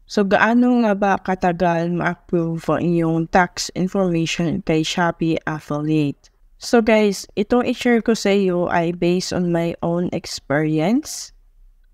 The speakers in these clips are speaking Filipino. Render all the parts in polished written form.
So, gaano nga ba katagal ma-approve ang iyong tax information kay Shopee Affiliate? So guys, itong i-share ko sa iyo ay based on my own experience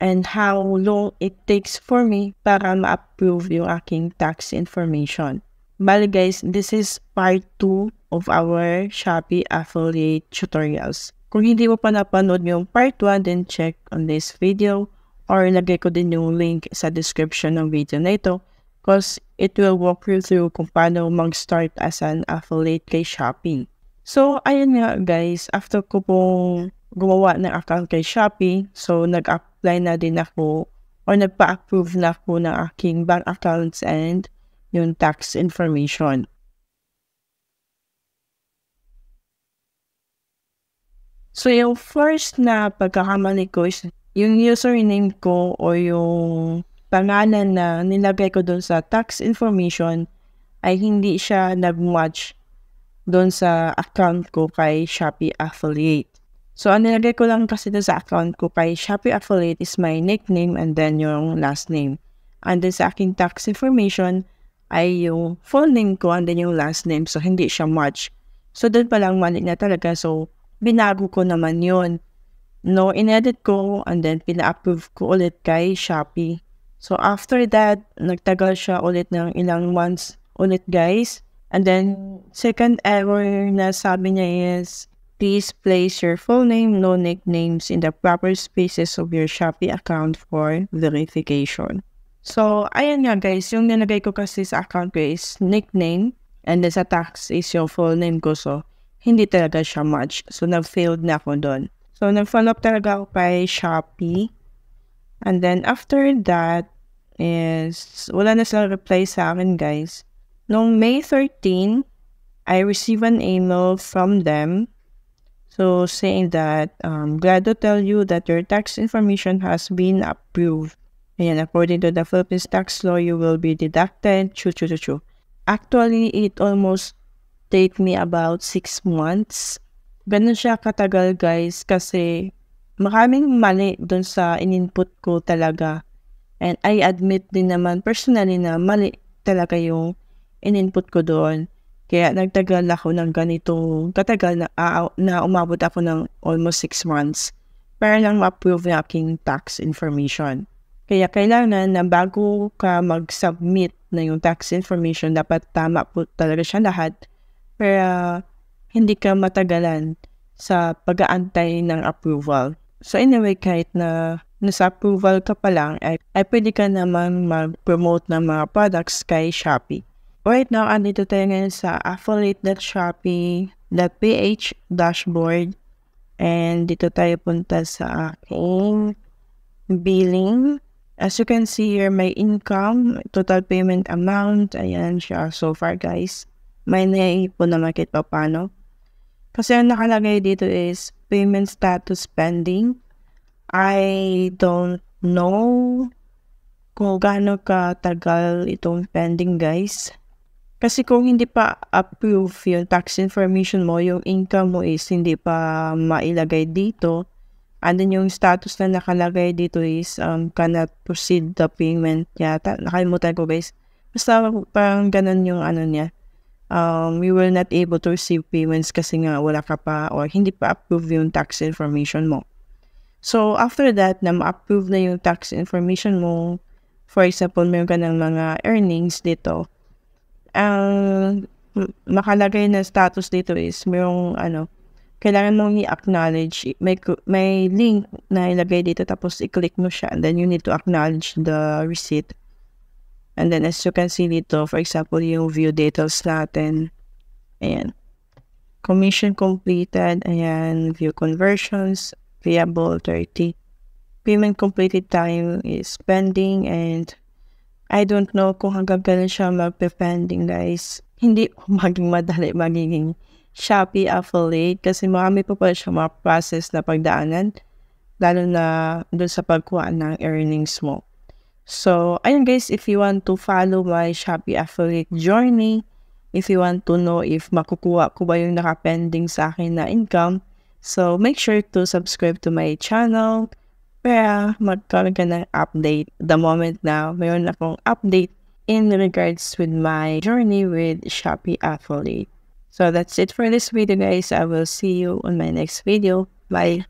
and how long it takes for me para ma-approve yung aking tax information. Bali guys, this is part 2 of our Shopee Affiliate tutorials. Kung hindi mo pa napanood yung part 1, then check on this video or lagay ko din yung link sa description ng video na ito because it will walk you through kung paano mag-start as an affiliate kay Shopee. So, ayun nga guys, after ko pong gumawa ng account kay Shopee, so nag-apply na din ako or nagpa-approve na ako ng aking bank accounts and yung tax information. So, yung first na pagkakamali ko is yung username ko o yung pangalan na nilagay ko doon sa tax information ay hindi siya nag-match doon sa account ko kay Shopee Affiliate. So, ang nilagay ko lang kasi doon sa account ko kay Shopee Affiliate is my nickname and then yung last name. And then sa aking tax information ay yung full name ko and then yung last name. So, hindi siya match. So, doon pa lang mali na talaga. So, binago ko naman yun. No, inedit ko and then pina-approve ko ulit kay Shopee. So, after that, nagtagal siya ulit ng ilang months ulit guys. And then, second error na sabi niya is, please place your full name, no nicknames in the proper spaces of your Shopee account for verification. So, ayan nga guys, yung nilagay ko kasi sa account ko is nickname and then sa tax is yung full name ko. So, hindi talaga siya match. So, nag-failed na ako doon. So, nag-follow up talaga ako kay Shopee. And then, after that is, wala na sila reply sa akin guys. Noong May 13, I received an email from them. So, saying that, glad to tell you that your tax information has been approved. Ayan, according to the Philippines tax law, you will be deducted. Actually, it almost take me about 6 months. Ganun siya katagal guys kasi maraming mali dun sa in-input ko talaga. And I admit din naman personally na mali talaga yung in-input ko doon. Kaya nagtagal ako ng ganito katagal na umabot ako ng almost 6 months para lang ma-approve yung aking tax information. Kaya kailangan na bago ka mag-submit na yung tax information, dapat tama po talaga siya lahat para hindi ka matagalan sa pag-aantay ng approval. So anyway, kahit na nasa approval ka pa lang, ay pwede ka naman mag-promote ng mga products kay Shopee. Right now, andito tayo ngayon sa affiliate.shopee.ph dashboard. And dito tayo punta sa aking billing. As you can see here, my income, total payment amount, ayan siya so far guys. May naiipon na makit pa paano. Kasi ang nakalagay dito is payment status pending. I don't know kung gaano katagal itong pending guys. Kasi kung hindi pa approve yung tax information mo, yung income mo is hindi pa mailagay dito. And then yung status na nakalagay dito is cannot proceed the payment yata. Nakalimutan ko guys. Basta parang ganun yung ano niya. We will not able to receive payments kasi nga wala ka pa or hindi pa approve yung tax information mo. So, after that, na ma-approve na yung tax information mo, for example, meron ka ng mga earnings dito, ang makalagay na status dito is merong kailangan mong i-acknowledge. May link na ilagay dito tapos i-click mo siya and then you need to acknowledge the receipt. And then as you can see dito, for example, yung view details natin. Ayan. Commission completed. Ayan. View conversions. Payable 30. Payment completed time is pending and I don't know kung hanggang kailan siya magpe-pending guys. Hindi maging madali magiging Shopee affiliate kasi marami pa pala siya mga process na pagdaanan lalo na doon sa pagkuha ng earnings mo. So, ayun guys, if you want to follow my Shopee affiliate journey, if you want to know if makukuha ko ba yung nakapending sa akin na income, so make sure to subscribe to my channel, para magkaroon ka ng update the moment na mayroon akong update in regards with my journey with Shopee Affiliate. So that's it for this video, guys. I will see you on my next video. Bye!